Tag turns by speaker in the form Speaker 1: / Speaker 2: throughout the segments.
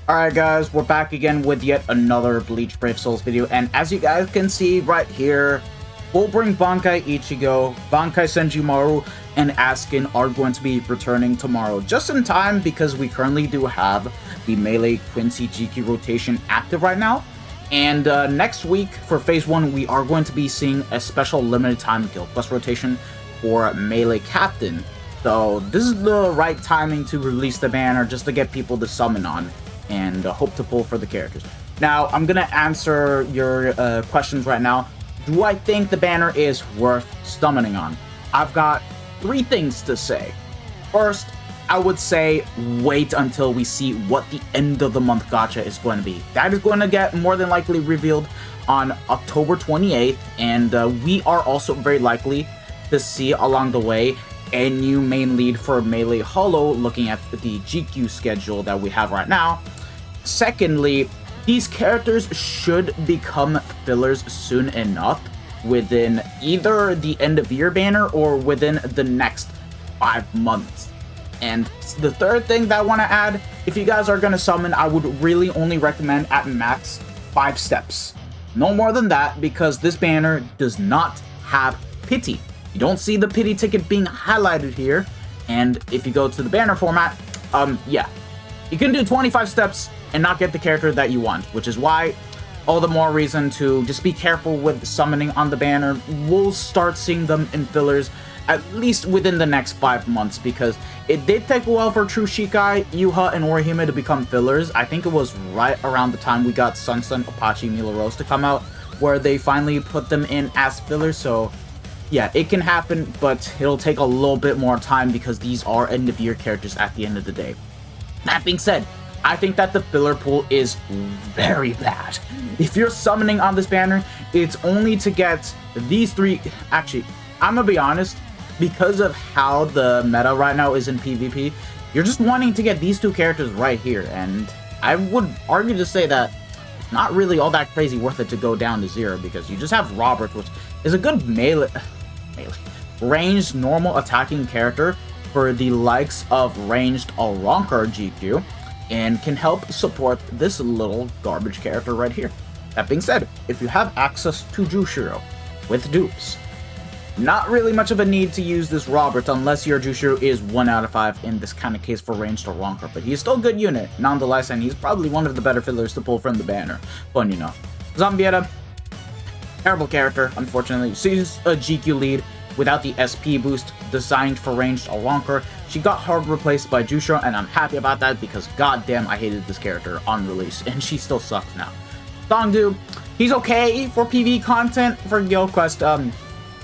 Speaker 1: Alright guys, we're back again with yet another Bleach Brave Souls video, and as you guys can see right here, FULLBRING BANKAI ICHIGO, BANKAI SENJUMARU, and Askin are going to be returning tomorrow, just in time because we currently do have the Melee Quincy GQ rotation active right now. And next week for Phase 1, we are going to be seeing a special limited time Guild Quest rotation for Melee Captain. So this is the right timing to release the banner just to get people to summon on and hope to pull for the characters. Now, I'm going to answer your questions right now. Do I think the banner is worth summoning on? I've got 3 things to say. First, I would say wait until we see what the end of the month gacha is going to be. That is going to get more than likely revealed on October 28th, and we are also very likely to see along the way a new main lead for Melee Hollow, looking at the GQ schedule that we have right now. Secondly, these characters should become fillers soon enough within either the end of year banner or within the next 5 months. And the third thing that I want to add, if you guys are going to summon, I would really only recommend at max 5 steps. No more than that, because this banner does not have pity. You don't see the pity ticket being highlighted here. And if you go to the banner format, yeah, you can do 25 steps and not get the character that you want, which is why all the more reason to just be careful with summoning on the banner. We'll start seeing them in fillers at least within the next 5 months, because it did take a while for True Shikai, Yuha, and Orihime to become fillers. I think it was right around the time we got Sun, Apache, Mila Rose to come out, where they finally put them in as fillers. So yeah, it can happen, but it'll take a little bit more time because these are end-of-year characters at the end of the day. That being said, I think that the filler pool is very bad. If you're summoning on this banner, it's only to get these 3. Actually, I'm gonna be honest, because of how the meta right now is in PvP, you're just wanting to get these 2 characters right here, and I would argue to say that it's not really all that crazy worth it to go down to 0, because you just have Robert, which is a good ranged normal attacking character for the likes of ranged Alronkar GQ, and can help support this little garbage character right here. That being said, if you have access to Jushiro with dupes, not really much of a need to use this Robert unless your Jushiro is 1 out of 5 in this kind of case for ranged Alronkar, but he's still a good unit nonetheless, and he's probably one of the better fillers to pull from the banner. Fun enough. Zambietta, terrible character, unfortunately. She's a GQ lead without the SP boost designed for ranged Alronkar. She got hard replaced by Jushiro, and I'm happy about that because goddamn I hated this character on release, and she still sucks now. Dongdu, he's okay for PV content for Guild Quest.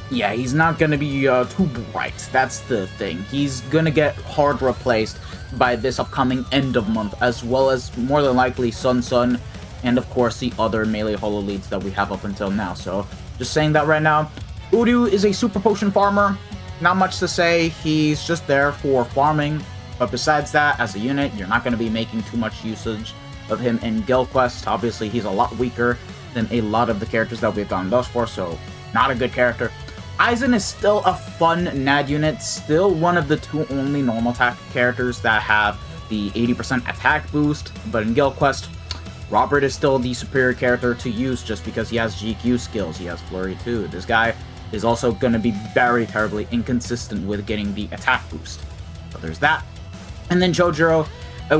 Speaker 1: Yeah, he's not gonna be too bright. That's the thing. He's gonna get hard replaced by this upcoming end of month, as well as more than likely Sun, and of course the other Melee Hollow leads that we have up until now. So just saying that right now. Uryu is a super potion farmer. Not much to say. He's just there for farming. But besides that, as a unit, you're not going to be making too much usage of him in Guild Quest. Obviously, he's a lot weaker than a lot of the characters that we've gone thus far, so not a good character. Aizen is still a fun NAD unit, still one of the 2 only normal attack characters that have the 80% attack boost, but in Guild Quest, Robert is still the superior character to use just because he has GQ skills. He has Flurry too. This guy is also going to be very terribly inconsistent with getting the attack boost. So there's that. And then Jojiro,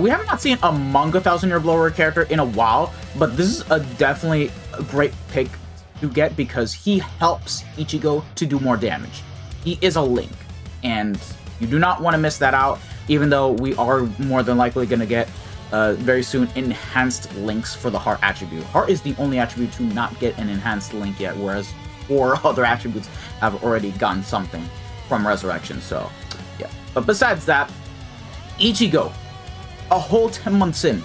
Speaker 1: we have not seen a Manga 1000-Year Blower character in a while, but this is definitely a great pick to get because he helps Ichigo to do more damage. He is a link, and you do not want to miss that out, even though we are more than likely going to get very soon enhanced links for the Heart attribute. Heart is the only attribute to not get an enhanced link yet, whereas 4 other attributes have already gotten something from Resurrection, so yeah. But besides that, Ichigo, a whole 10 months in,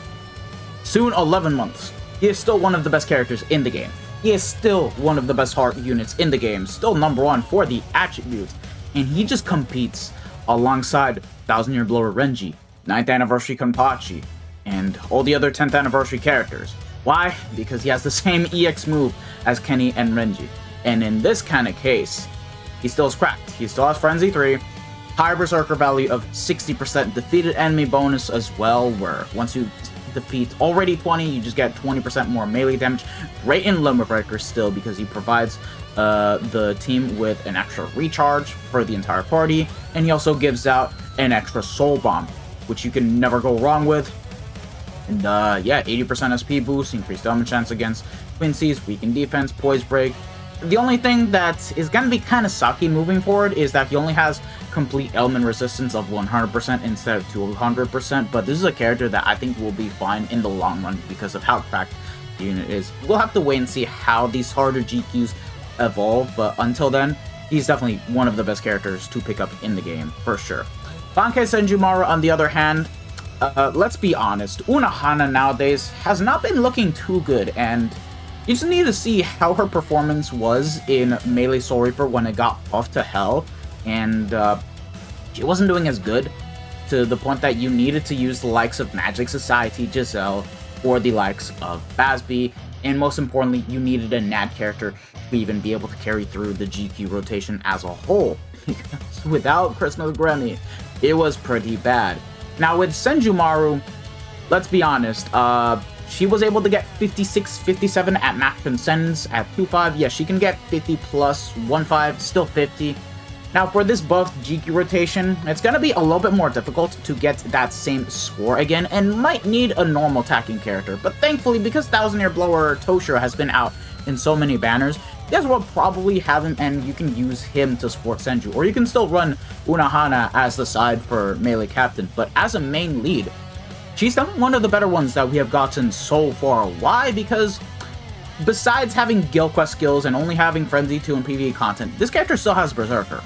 Speaker 1: soon 11 months, he is still one of the best characters in the game. He is still one of the best Heart units in the game, still number 1 for the attributes, and he just competes alongside 1000-Year Blower Renji, 9th Anniversary Kenpachi, and all the other 10th Anniversary characters. Why? Because he has the same EX move as Kenny and Renji. And in this kind of case, he still is cracked. He still has Frenzy 3, high Berserker value of 60%, defeated enemy bonus as well, where once you defeat already 20, you just get 20% more melee damage. Great in Limit Breaker still, because he provides the team with an extra recharge for the entire party, and he also gives out an extra Soul Bomb, which you can never go wrong with. And yeah, 80% SP boost, increased damage chance against Quincy's, weakened defense, poise break. The only thing that is going to be kind of sucky moving forward is that he only has complete element resistance of 100% instead of 200%, but this is a character that I think will be fine in the long run because of how cracked the unit is. We'll have to wait and see how these harder GQs evolve, but until then, he's definitely one of the best characters to pick up in the game, for sure. Bankai Senjumaru, on the other hand, let's be honest, Unohana nowadays has not been looking too good, and you just need to see how her performance was in Melee Soul Reaper when it got buffed to hell, and she wasn't doing as good, to the point that you needed to use the likes of Magic Society, Giselle, or the likes of Basby, and most importantly, you needed a NAD character to even be able to carry through the GQ rotation as a whole. Because without Christmas Grammy, it was pretty bad. Now with Senjumaru, let's be honest, she was able to get 56, 57 at max Transcendence at 2.5. Yeah, she can get 50 plus 1.5, still 50. Now for this buff GQ rotation, it's going to be a little bit more difficult to get that same score again, and might need a normal attacking character. But thankfully, because Thousand Year Blower Toshiro has been out in so many banners, you guys will probably have him and you can use him to support Senju. Or you can still run Unohana as the side for melee captain, but as a main lead, she's definitely one of the better ones that we have gotten so far. Why? Because besides having Guild Quest skills and only having Frenzy 2 and PvE content, this character still has Berserker.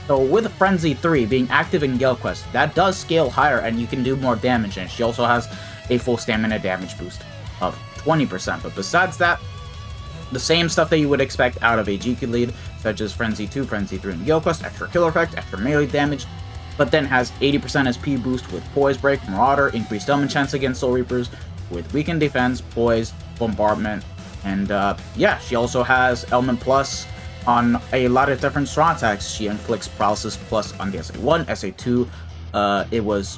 Speaker 1: So with Frenzy 3 being active in Guild Quest, that does scale higher and you can do more damage, and she also has a full stamina damage boost of 20%. But besides that, the same stuff that you would expect out of a GQ lead, such as Frenzy 2, Frenzy 3 and Guild Quest, extra killer effect, extra melee damage, but then has 80% SP boost with Poise Break, Marauder, increased element chance against Soul Reapers, with weakened defense, Poise, Bombardment, and yeah, she also has Element Plus on a lot of different strong attacks. She inflicts Paralysis Plus on the SA1, SA2, it was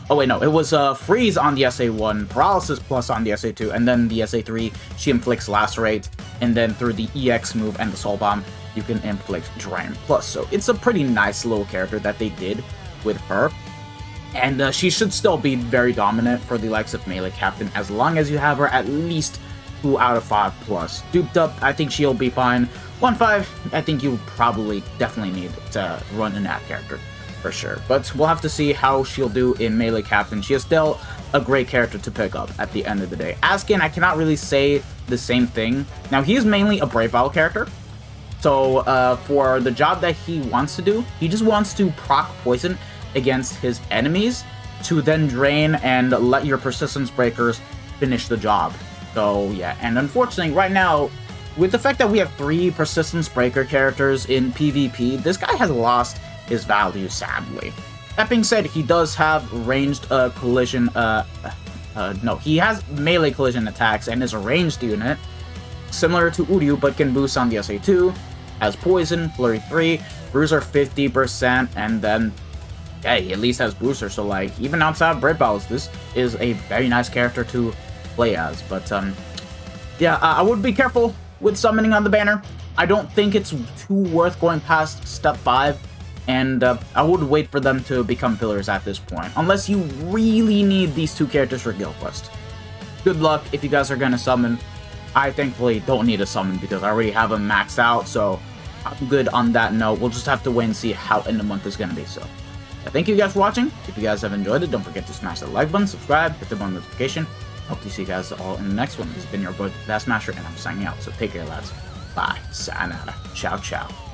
Speaker 1: Freeze on the SA1, Paralysis Plus on the SA2, and then the SA3, she inflicts Lacerate, and then through the EX move and the Soul Bomb, you can inflict Drain Plus. So it's a pretty nice little character that they did with her, and she should still be very dominant for the likes of Melee Captain as long as you have her at least 2 out of 5 plus. Duped up, I think she'll be fine. 1.5, I think you probably definitely need to run an app character for sure, but we'll have to see how she'll do in Melee Captain. She is still a great character to pick up at the end of the day. Askin, I cannot really say the same thing. Now, he is mainly a Brave Battle character, so for the job that he wants to do, he just wants to proc poison against his enemies to then drain and let your Persistence Breakers finish the job. So yeah, and unfortunately right now, with the fact that we have 3 Persistence Breaker characters in PvP, this guy has lost his value, sadly. That being said, he does have ranged collision, he has melee collision attacks and is a ranged unit, similar to Uryu, but can boost on the SA2, has Poison, Flurry 3, Bruiser 50%, and then, yeah, he at least has Booster, so like, even outside of Brave Battles, this is a very nice character to play as. But, yeah, I would be careful with summoning on the banner. I don't think it's too worth going past step 5, and I would wait for them to become pillars at this point, unless you really need these 2 characters for Guild Quest. Good luck if you guys are gonna summon. I thankfully don't need a summon because I already have them maxed out, so I'm good on that note. We'll just have to wait and see how end of month is gonna be. So thank you guys for watching. If you guys have enjoyed it, don't forget to smash that like button, subscribe, hit the bell notification. Hope to see you guys all in the next one. This has been your boy, Vast Master, and I'm signing out. So take care, lads. Bye. Sayonara. Ciao, ciao.